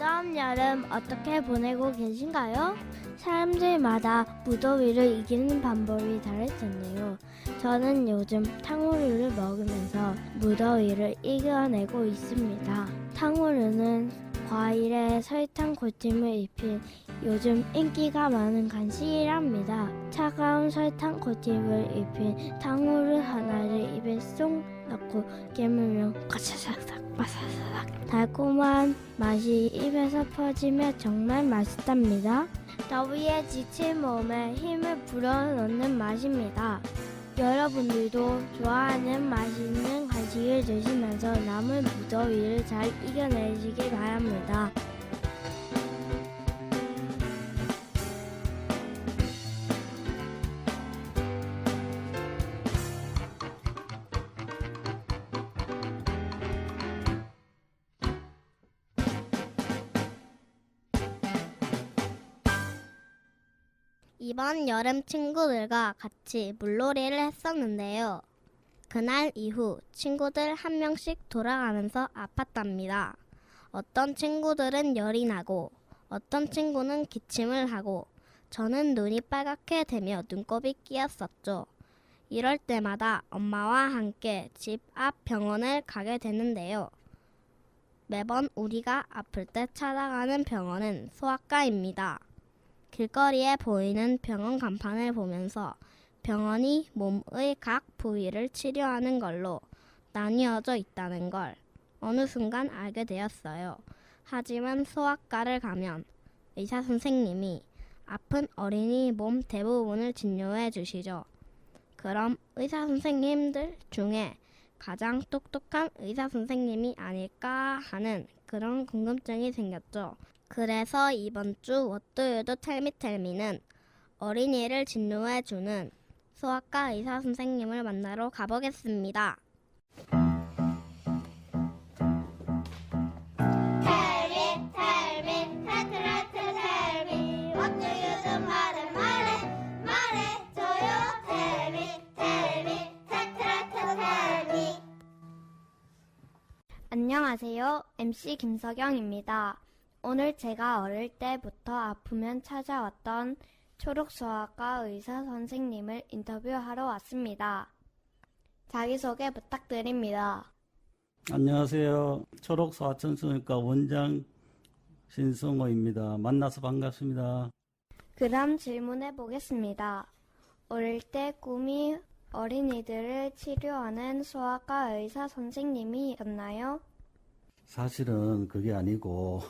뜨거운 여름 어떻게 보내고 계신가요? 사람들마다 무더위를 이기는 방법이 다를 텐데요. 저는 요즘 탕후루를 먹으면서 무더위를 이겨내고 있습니다. 탕후루는 과일에 설탕 코팅을 입힌 요즘 인기가 많은 간식이랍니다. 차가운 설탕 코팅을 입힌 탕후루 하나를 입에 쏙 넣고 깨물면 가사삭삭 바사삭 달콤한 맛이 입에서 퍼지며 정말 맛있답니다. 더위에 지친 몸에 힘을 불어넣는 맛입니다. 여러분들도 좋아하는 맛있는 간식을 드시면서 남은 무더위를 잘 이겨내시길 바랍니다. 이번 여름 친구들과 같이 물놀이를 했었는데요. 그날 이후 친구들 한 명씩 돌아가면서 아팠답니다. 어떤 친구들은 열이 나고 어떤 친구는 기침을 하고 저는 눈이 빨갛게 되며 눈곱이 끼었었죠. 이럴 때마다 엄마와 함께 집 앞 병원을 가게 되는데요. 매번 우리가 아플 때 찾아가는 병원은 소아과입니다. 길거리에 보이는 병원 간판을 보면서 병원이 몸의 각 부위를 치료하는 걸로 나뉘어져 있다는 걸 어느 순간 알게 되었어요. 하지만 소아과를 가면 의사 선생님이 아픈 어린이 몸 대부분을 진료해 주시죠. 그럼 의사 선생님들 중에 가장 똑똑한 의사 선생님이 아닐까 하는 그런 궁금증이 생겼죠. 그래서 이번 주 What do you do tell me tell me는 어린이를 진료해주는 소아과 의사 선생님을 만나러 가보겠습니다. Tell me, tell me, tell me, what do you do? 말해줘요. Tell me, tell me. 안녕하세요. MC 김석영입니다. 오늘 제가 어릴 때부터 아프면 찾아왔던 초록소아과 의사 선생님을 인터뷰하러 왔습니다. 자기소개 부탁드립니다. 안녕하세요. 초록소아천성외과 원장 신성호입니다. 만나서 반갑습니다. 그럼 질문해 보겠습니다. 어릴 때 꿈이 어린이들을 치료하는 소아과 의사 선생님이었나요? 사실은 그게 아니고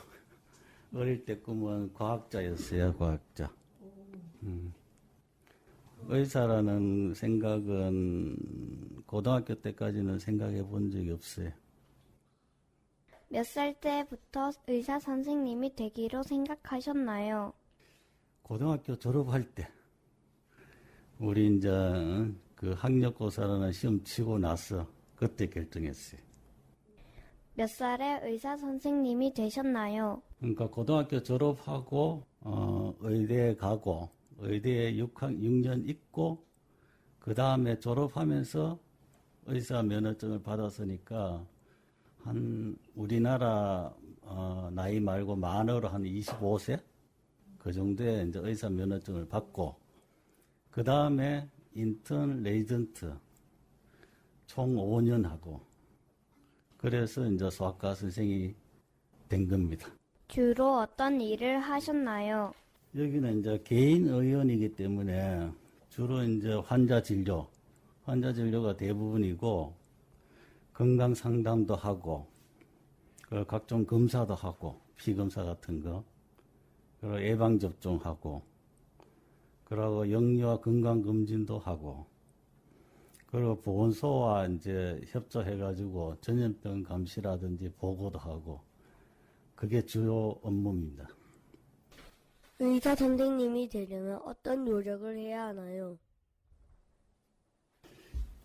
어릴 때 꿈은 과학자였어요. 과학자. 의사라는 생각은 고등학교 때까지는 생각해 본 적이 없어요. 몇 살 때부터 의사 선생님이 되기로 생각하셨나요? 고등학교 졸업할 때 우리 이제 그 학력고사라는 시험 치고 나서 그때 결정했어요. 몇 살에 의사 선생님이 되셨나요? 그러니까 고등학교 졸업하고 의대에 가고 의대에 6년 있고 그 다음에 졸업하면서 의사 면허증을 받았으니까 한 우리나라 나이 말고 만으로 한 25세 그 정도에 이제 의사 면허증을 받고 그 다음에 인턴 레지던트 총 5년 하고 그래서 이제 소아과 선생이 된 겁니다. 주로 어떤 일을 하셨나요? 여기는 이제 개인 의원이기 때문에 주로 이제 환자 진료가 대부분이고 건강 상담도 하고 그 각종 검사도 하고 피 검사 같은 거 그리고 예방 접종하고 그리고 영유아 건강 검진도 하고 그리고 보건소와 이제 협조해가지고 전염병 감시라든지 보고도 하고 그게 주요 업무입니다. 의사 선생님이 되려면 어떤 노력을 해야 하나요?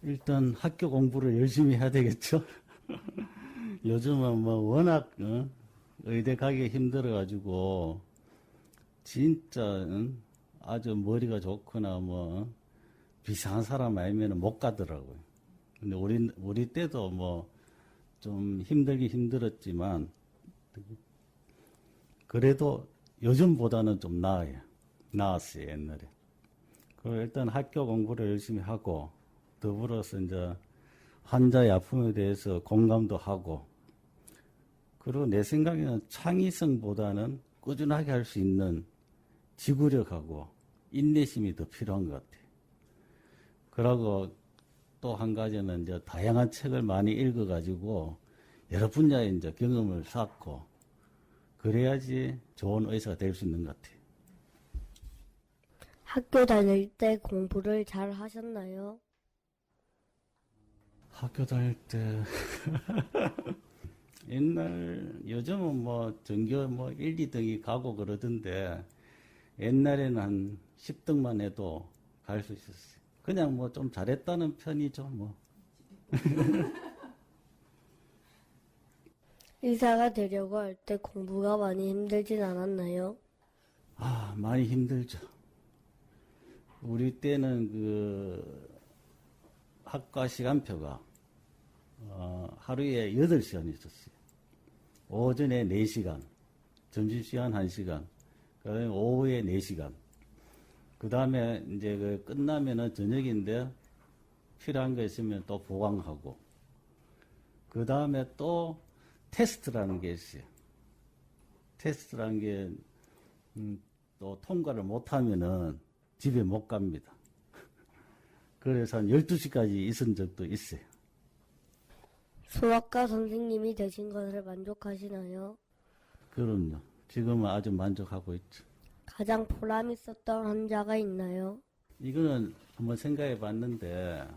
일단 학교 공부를 열심히 해야 되겠죠. 요즘은 뭐 워낙 의대 가기 힘들어가지고 진짜 아주 머리가 좋거나 뭐 비상한 사람 아니면 못 가더라고요. 근데 우리 때도 뭐 좀 힘들긴 힘들었지만 그래도 요즘보다는 좀 나았어요, 옛날에. 그리고 일단 학교 공부를 열심히 하고, 더불어서 이제 환자의 아픔에 대해서 공감도 하고, 그리고 내 생각에는 창의성보다는 꾸준하게 할 수 있는 지구력하고 인내심이 더 필요한 것 같아요. 그러고 또 한 가지는 이제 다양한 책을 많이 읽어가지고 여러 분야의 이제 경험을 쌓고 그래야지 좋은 의사가 될 수 있는 것 같아요. 학교 다닐 때 공부를 잘 하셨나요? 학교 다닐 때 요즘은 뭐 전교 뭐 1, 2등이 가고 그러던데 옛날에는 한 10등만 해도 갈 수 있었어요. 그냥 뭐 좀 잘했다는 편이죠, 뭐. 의사가 되려고 할 때 공부가 많이 힘들진 않았나요? 많이 힘들죠. 우리 때는 그 학과 시간표가 하루에 8시간 있었어요. 오전에 4시간, 점심시간 1시간, 그다음에 오후에 4시간. 그 다음에 이제 그 끝나면은 저녁인데 필요한 거 있으면 또 보강하고. 그 다음에 또 테스트라는 게 있어요. 테스트라는 게, 또 통과를 못하면은 집에 못 갑니다. 그래서 한 12시까지 있은 적도 있어요. 수학과 선생님이 되신 것을 만족하시나요? 그럼요. 지금은 아주 만족하고 있죠. 가장 보람 있었던 환자가 있나요? 이거는 한번 생각해 봤는데,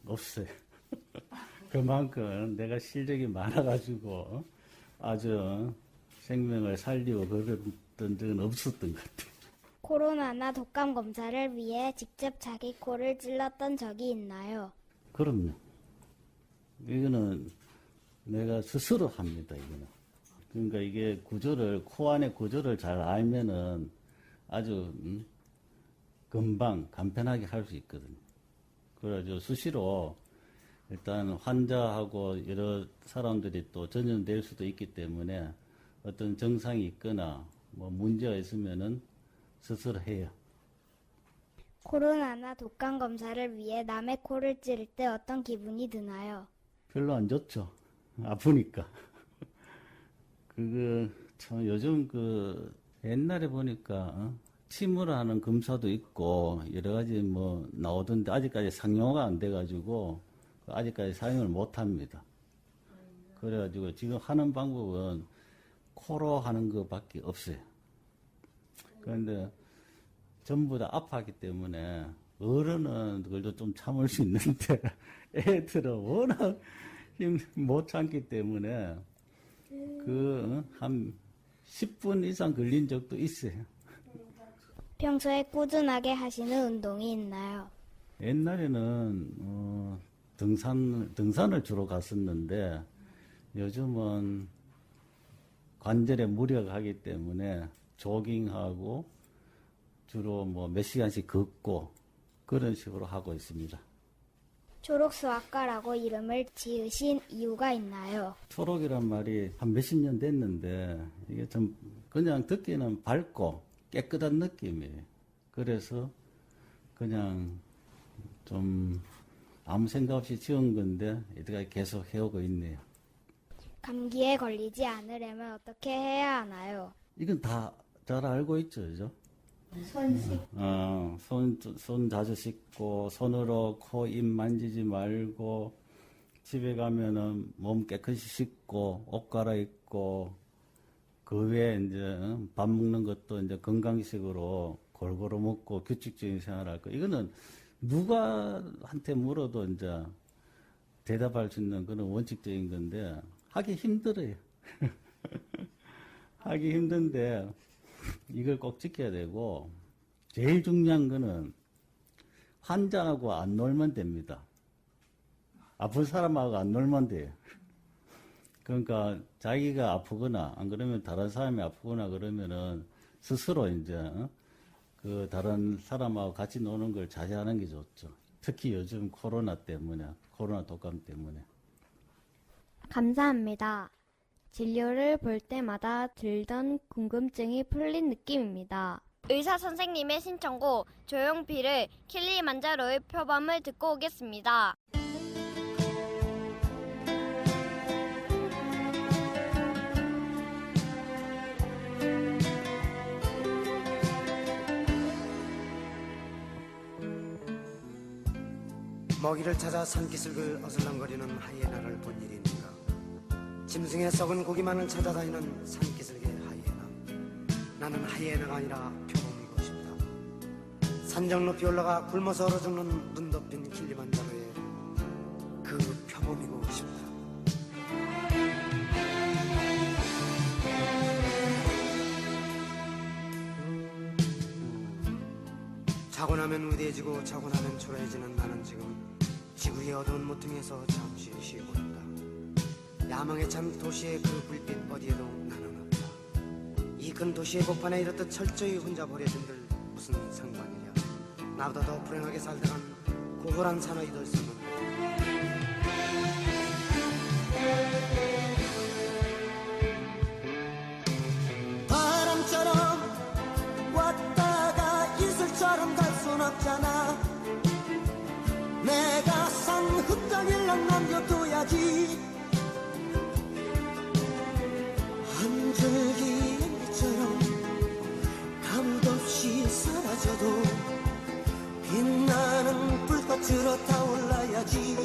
없어요. 그만큼 내가 실력이 많아가지고 아주 생명을 살리고 그랬던 적은 없었던 것 같아요. 코로나나 독감 검사를 위해 직접 자기 코를 찔렀던 적이 있나요? 그럼요. 이거는 내가 스스로 합니다, 이거는. 그러니까 이게 코 안의 구조를 잘 알면은 아주, 금방 간편하게 할 수 있거든요. 그래가지고 수시로 일단 환자하고 여러 사람들이 또 전염될 수도 있기 때문에 어떤 증상이 있거나 뭐 문제가 있으면은 스스로 해요. 코로나나 독감 검사를 위해 남의 코를 찌를 때 어떤 기분이 드나요? 별로 안 좋죠. 아프니까. 참 요즘 옛날에 보니까, 침으로 하는 검사도 있고, 여러 가지 뭐 나오던데, 아직까지 상용화가 안 돼가지고, 아직까지 사용을 못 합니다. 그래가지고 지금 하는 방법은 코로 하는 것밖에 없어요. 그런데 전부 다 아파하기 때문에, 어른은 그래도 좀 참을 수 있는데, 애들은 워낙 못 참기 때문에, 한 10분 이상 걸린 적도 있어요. 평소에 꾸준하게 하시는 운동이 있나요? 옛날에는, 등산을 주로 갔었는데, 요즘은 관절에 무리가 가기 때문에 조깅하고 주로 뭐 몇 시간씩 걷고 그런 식으로 하고 있습니다. 초록수학과라고 이름을 지으신 이유가 있나요? 초록이란 말이 한 몇십 년 됐는데 이게 좀 그냥 듣기는 밝고 깨끗한 느낌이에요. 그래서 그냥 좀 아무 생각 없이 지은 건데 이때까지 계속 해오고 있네요. 감기에 걸리지 않으려면 어떻게 해야 하나요? 이건 다 잘 알고 있죠, 그죠? 손 자주 씻고, 손으로 코, 입 만지지 말고, 집에 가면은 몸 깨끗이 씻고, 옷 갈아입고, 그 외에 이제 밥 먹는 것도 이제 건강식으로 골고루 먹고 규칙적인 생활할 거. 이거는 누가한테 물어도 이제 대답할 수 있는 그런 원칙적인 건데, 하기 힘들어요. 하기 힘든데, 이걸 꼭 지켜야 되고, 제일 중요한 거는 환자하고 안 놀면 됩니다. 아픈 사람하고 안 놀면 돼요. 그러니까 자기가 아프거나, 안 그러면 다른 사람이 아프거나 그러면은 스스로 이제, 그 다른 사람하고 같이 노는 걸 자제하는 게 좋죠. 특히 요즘 코로나 독감 때문에. 감사합니다. 진료를 볼 때마다 들던 궁금증이 풀린 느낌입니다. 의사 선생님의 신청곡 조용필의 킬리만자로의 표범을 듣고 오겠습니다. 먹이를 찾아 산기슭을 어슬렁거리는 하이에나를 본 일이 있는가. 짐승의 썩은 고기만을 찾아다니는 산기슭의 하이에나. 나는 하이에나가 아니라 표범이고 싶다. 산정 높이 올라가 굶어서 얼어 죽는 눈 덮인 킬리만자로의 그 표범이고 싶다. 자고 나면 위대해지고 자고 나면 초라해지는 나는 지금 지구의 어두운 모퉁이에서 잠시 쉬고 있다. 야망에 찬 도시의 그 불빛 어디에도 나는 없다. 이 큰 도시의 복판에 이렇듯 철저히 혼자 버려진들 무슨 상관이냐. 나보다 더 불행하게 살다간 고홀한 사나이들 쓰는 바람처럼 왔다가 이슬처럼 갈 순 없잖아. 내가 산 흙덩이를 남겨둬야지. 한 줄기 연기처럼 가뭇없이 사라져도 빛나는 불꽃으로 타올라야지.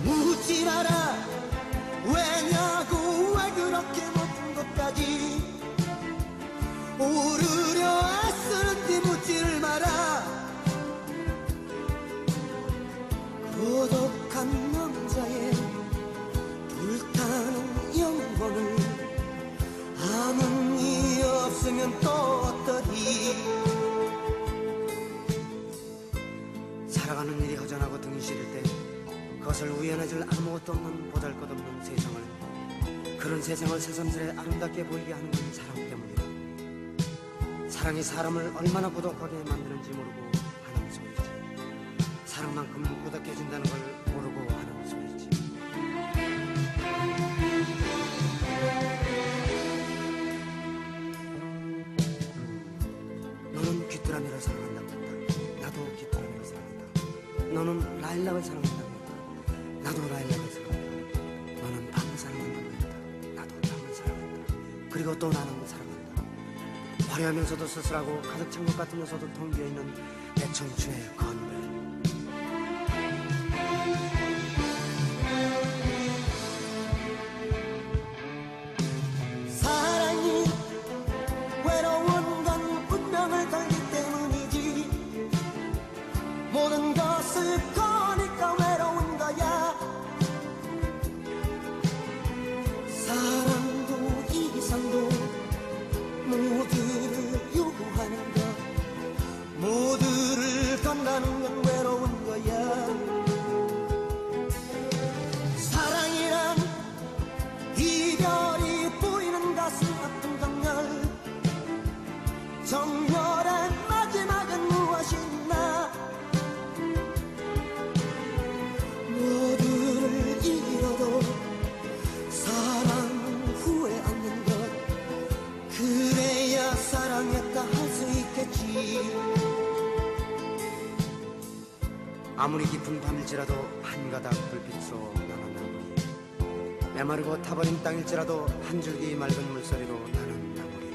묻지 마라 왜냐고 왜 그렇게 높은 곳까지 오르려 애쓰는지 묻지를 마라. 고독한 남자의 불타는 영혼을 아무 이 없으면 또 어떠리. 살아가는 일이 허전하고 등이 시릴 때 그것을 우연해질 아무것도 없는 보잘것없는 세상을, 그런 세상을 새삼스레 아름답게 보이게 하는 건 사랑 때문이다. 사랑이 사람을 얼마나 고독하게 만드는지 모르고 하는 소리지. 사랑만큼 고독해진다는 걸 모르고 하는 소리지. 너는 귀뚜라미를 사랑한다고 했다. 나도 귀뚜라미를 사랑한다. 너는 라일락을 사랑한다고 했다. 나도 라일락을 사랑한다. 너는 밤을 사랑한다고 했다. 나도 밤을 사랑한다. 그리고 또 나는 사랑한다. 화려하면서도 쓸쓸하고 가득 찬 것 같으면서도 텅 비어있는 내 청춘의 건배. 사랑이 외로운 건 운명을 걸기 때문이지. 모든 것을 거니까 외로운 거야. 사랑도 이상도 모두를 요구하는 것, 모두를 건다는 건 외로운 거야. 사랑이란 이별이 보이는 가슴 아픈 정열. 정열의 마지막은 무엇이 있나. 모두를 잃어도 사랑은 후회 않는 것. 그래야 사랑했다 할 수 있겠지. 아무리 깊은 밤일지라도 한 가닥 불빛으로 나는 나무리. 메마르고 타버린 땅일지라도 한 줄기 맑은 물소리로 나는 나무리.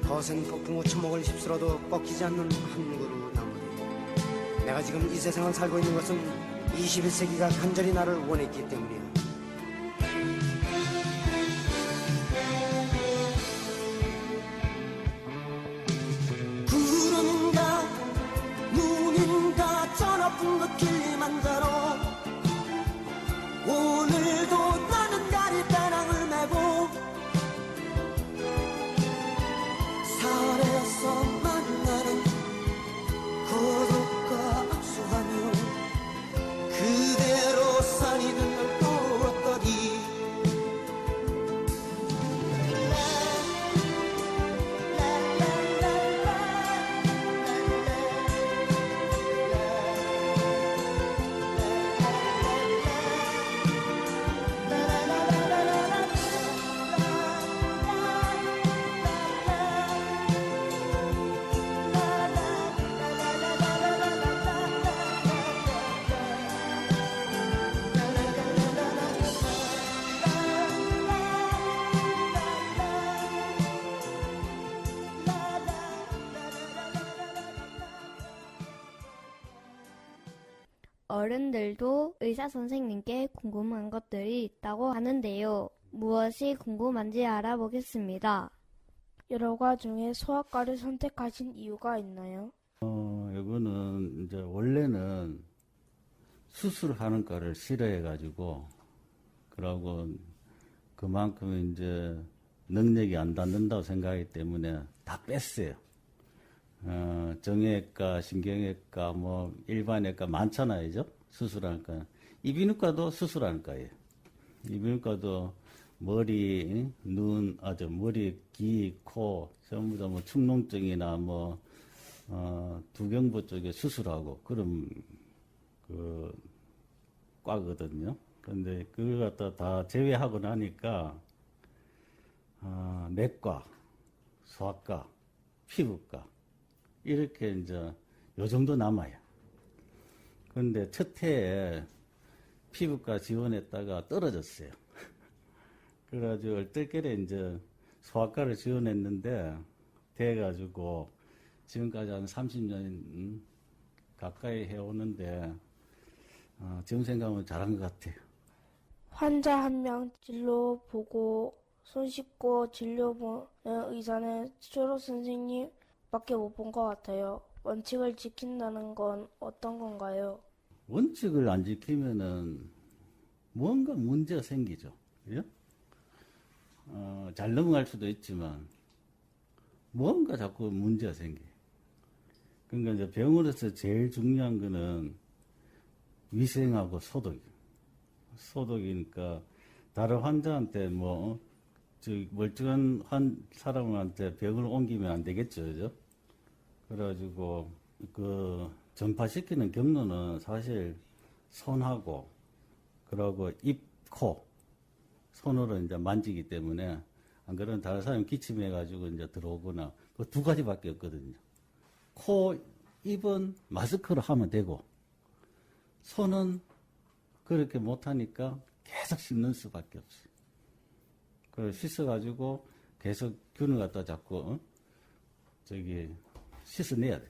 거센 폭풍우 초목을 휩쓸어도 꺾이지 않는 한 그루 나무리. 내가 지금 이 세상을 살고 있는 것은 21세기가 간절히 나를 원했기 때문이야. 구름인가 눈인가 저 높은 그 킬리만자로. 오늘도 나는 가리배낭을 메고 산에서 만나는 고독과 악수하며 그대로 산이 되면 또 어떠리. 어른들도 의사 선생님께 궁금한 것들이 있다고 하는데요. 무엇이 궁금한지 알아보겠습니다. 여러 과 중에 소아과를 선택하신 이유가 있나요? 이거는 이제 원래는 수술하는 과를 싫어해가지고, 그러고 그만큼 이제 능력이 안 닿는다고 생각하기 때문에 다 뺐어요. 정형외과, 신경외과, 뭐 일반외과 많잖아요, 그죠? 수술하는 과. 이비인후과도 수술하는 과예요. 이비인후과도 머리, 눈, 머리, 귀, 코, 전부 다 뭐 축농증이나 뭐 두경부 쪽에 수술하고 그런 그 과거든요. 근데 그걸 갖다 다 제외하고 나니까 내과, 소아과, 피부과 이렇게 이제 요 정도 남아요. 그런데 첫 해에 피부과 지원했다가 떨어졌어요. 그래가지고 얼떨결에 이제 소아과를 지원했는데 돼가지고 지금까지 한 30년 가까이 해오는데 지금 생각하면 잘한 것 같아요. 환자 한 명 진료 보고 손 씻고 진료 보는 의사는 초록 선생님밖에 못 본 것 같아요. 원칙을 지킨다는 건 어떤 건가요? 원칙을 안 지키면은 뭔가 문제가 생기죠. 예? 잘 넘어갈 수도 있지만 뭔가 자꾸 문제가 생겨요. 그러니까 이제 병원에서 제일 중요한 거는 위생하고 소독이에요. 소독이니까 다른 환자한테 뭐 멀쩡한 사람한테 병을 옮기면 안 되겠죠, 그죠? 그래가지고 그 전파시키는 경로는 사실 손하고 그러고 입, 코, 손으로 이제 만지기 때문에 안 그러면 다른 사람이 기침해가지고 이제 들어오거나 그 두 가지밖에 없거든요. 코, 입은 마스크로 하면 되고 손은 그렇게 못하니까 계속 씻는 수밖에 없어요. 그래서 씻어가지고 계속 균을 갖다 자꾸 씻어내야 돼.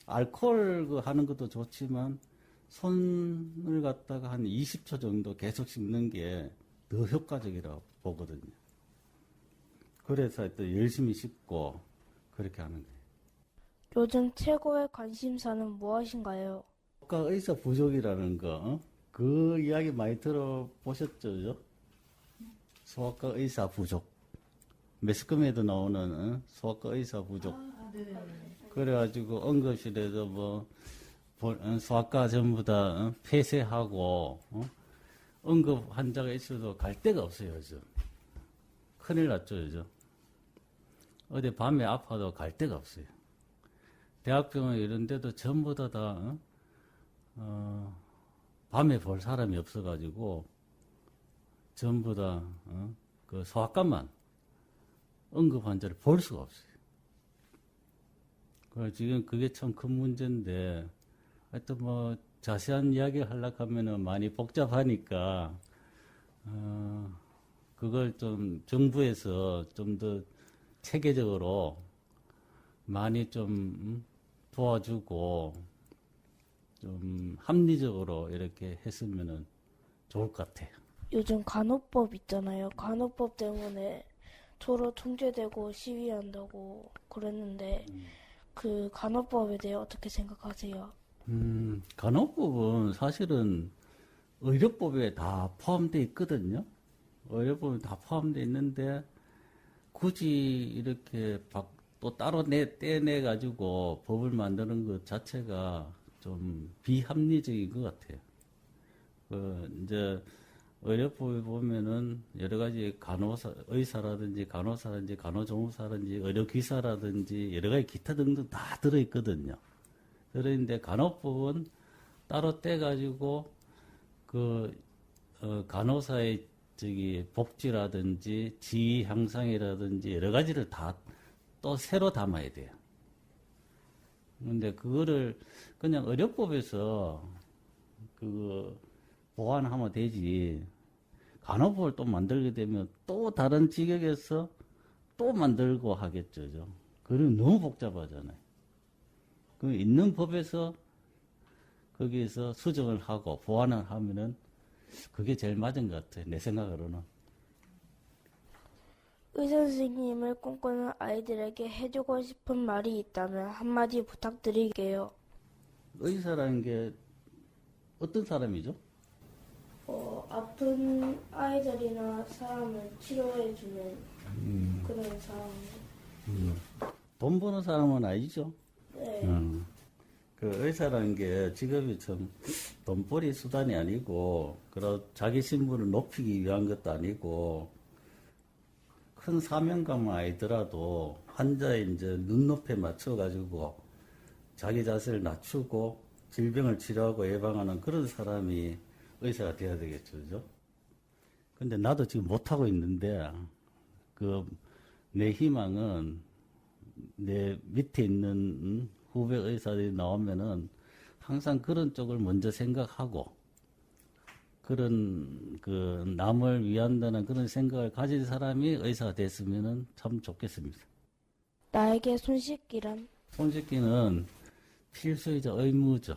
알코올 그 하는 것도 좋지만 손을 갖다가 한 20초 정도 계속 씻는 게 더 효과적이라고 보거든요. 그래서 또 열심히 씻고 그렇게 하는 거예요. 요즘 최고의 관심사는 무엇인가요? 소아과 의사 부족이라는 거, 그 이야기 많이 들어보셨죠? 그죠? 소아과 의사 부족. 매스컴에도 나오는 소아과 의사 부족. 그래가지고 응급실에도 뭐 소아과 전부 다 폐쇄하고 응급 환자가 있어도 갈 데가 없어요, 요즘. 큰일 났죠, 요즘. 어디 밤에 아파도 갈 데가 없어요. 대학병원 이런 데도 전부 다 밤에 볼 사람이 없어가지고 전부 다 그 소아과만 응급 환자를 볼 수가 없어요. 그래서 지금 그게 참 큰 문제인데 하여튼 뭐 자세한 이야기 하려고 하면은 많이 복잡하니까 그걸 좀 정부에서 좀 더 체계적으로 많이 좀 도와주고 좀 합리적으로 이렇게 했으면은 좋을 것 같아요. 요즘 간호법 있잖아요. 간호법 때문에 도로 통제되고 시위한다고 그랬는데 그 간호법에 대해 어떻게 생각하세요? 간호법은 사실은 의료법에 다 포함되어 있거든요. 의료법에 다 포함되어 있는데 굳이 이렇게 또 따로 떼내가지고 법을 만드는 것 자체가 좀 비합리적인 것 같아요. 이제 의료법에 보면은 여러 가지 의사라든지 간호사라든지 간호조무사라든지 의료기사라든지 여러 가지 기타 등등 다 들어있거든요. 그런데 간호법은 따로 떼가지고 간호사의 복지라든지 지위 향상이라든지 여러 가지를 다 또 새로 담아야 돼요. 근데 그거를 그냥 의료법에서 보완하면 되지. 간호법을 또 만들게 되면 또 다른 직역에서 또 만들고 하겠죠. 그러면 너무 복잡하잖아요. 그 있는 법에서 거기에서 수정을 하고 보완을 하면은 그게 제일 맞은 것 같아요. 내 생각으로는. 의사 선생님을 꿈꾸는 아이들에게 해주고 싶은 말이 있다면 한마디 부탁드릴게요. 의사라는 게 어떤 사람이죠? 아픈 아이들이나 사람을 치료해주는 그런 사람. 돈 버는 사람은 아니죠? 네. 그 의사라는 게 직업이 참 돈벌이 수단이 아니고, 자기 신분을 높이기 위한 것도 아니고, 큰 사명감은 아니더라도 환자의 이제 눈높이에 맞춰가지고 자기 자세를 낮추고 질병을 치료하고 예방하는 그런 사람이 의사가 돼야 되겠죠, 그죠? 근데 나도 지금 못하고 있는데, 내 희망은 내 밑에 있는 후배 의사들이 나오면은 항상 그런 쪽을 먼저 생각하고, 그런 남을 위한다는 그런 생각을 가진 사람이 의사가 됐으면은 참 좋겠습니다. 나에게 손 씻기란? 손 씻기는 필수이자 의무죠.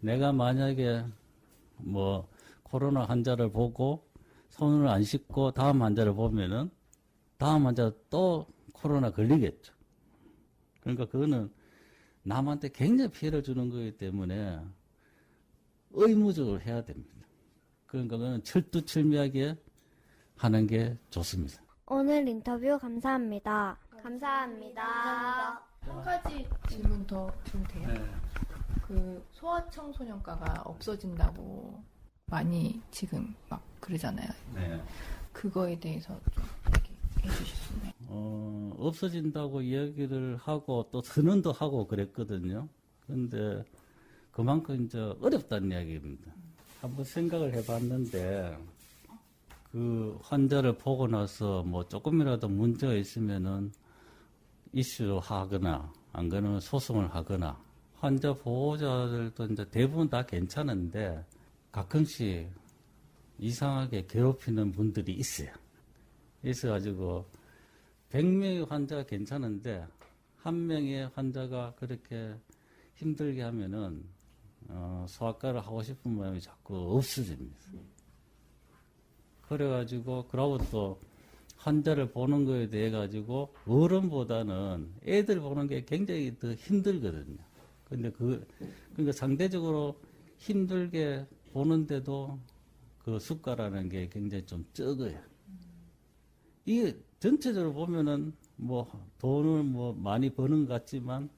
내가 만약에 코로나 환자를 보고 손을 안 씻고 다음 환자를 보면은 다음 환자가 또 코로나 걸리겠죠. 그러니까 그거는 남한테 굉장히 피해를 주는 거기 때문에 의무적으로 해야 됩니다. 그러니까 그건 철두철미하게 하는 게 좋습니다. 오늘 인터뷰 감사합니다. 감사합니다. 한 가지 질문 더 드려도 돼요? 그 소아청소년과가 없어진다고 많이 지금 막 그러잖아요. 네. 그거에 대해서 좀 얘기해 주실 수 있나요? 없어진다고 이야기를 하고 또 선언도 하고 그랬거든요. 근데 그만큼 이제 어렵다는 이야기입니다. 한번 생각을 해봤는데, 그 환자를 보고 나서 조금이라도 문제가 있으면은 이슈로 하거나, 안 그러면 소송을 하거나, 환자 보호자들도 이제 대부분 다 괜찮은데, 가끔씩 이상하게 괴롭히는 분들이 있어요. 있어가지고, 100명의 환자가 괜찮은데, 한 명의 환자가 그렇게 힘들게 하면은, 소아과를 하고 싶은 마음이 자꾸 없어집니다. 그래가지고, 그러고 또, 환자를 보는 거에 대해 가지고, 어른보다는 애들 보는 게 굉장히 더 힘들거든요. 근데 그러니까 상대적으로 힘들게 보는데도 그 수가라는 게 굉장히 좀 적어요. 이게 전체적으로 보면은 돈을 많이 버는 것 같지만,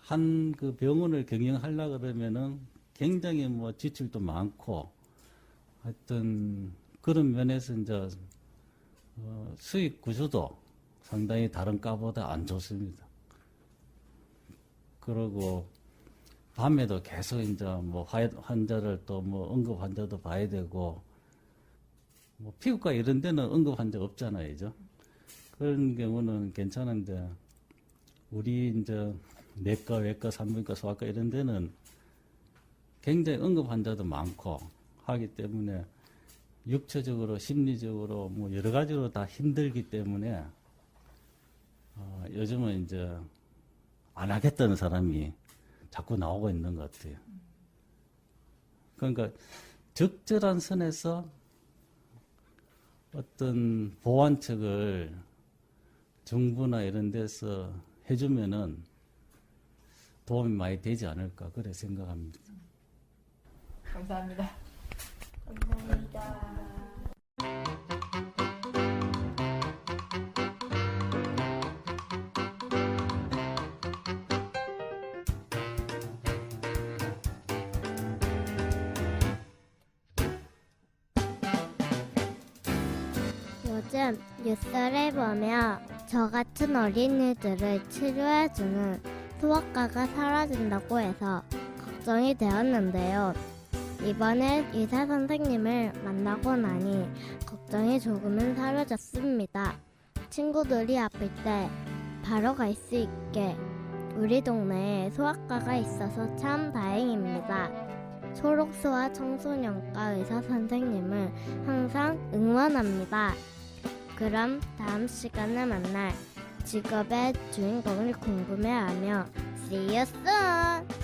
한 그 병원을 경영하려고 그러면은 굉장히 지출도 많고, 하여튼 그런 면에서 이제 수익 구조도 상당히 다른 과보다 안 좋습니다. 그리고 밤에도 계속 이제 환자를 또 응급 환자도 봐야 되고, 피부과 이런 데는 응급 환자 없잖아요, 그죠? 그런 경우는 괜찮은데, 우리 이제 내과, 외과, 산부인과, 소아과 이런 데는 굉장히 응급 환자도 많고 하기 때문에 육체적으로, 심리적으로 여러 가지로 다 힘들기 때문에 요즘은 이제 안 하겠다는 사람이 자꾸 나오고 있는 것 같아요. 그러니까 적절한 선에서 어떤 보완책을 정부나 이런 데서 해주면은 도움이 많이 되지 않을까 그래 생각합니다. 감사합니다. 감사합니다. 요즘 뉴스를 보며 저 같은 어린이들을 치료해주는 소아과가 사라진다고 해서 걱정이 되었는데요. 이번엔 의사 선생님을 만나고 나니 걱정이 조금은 사라졌습니다. 친구들이 아플 때 바로 갈 수 있게 우리 동네에 소아과가 있어서 참 다행입니다. 초록소아 청소년과 의사 선생님을 항상 응원합니다. 그럼 다음 시간에 만날 직업의 주인공을 궁금해하며 See you soon!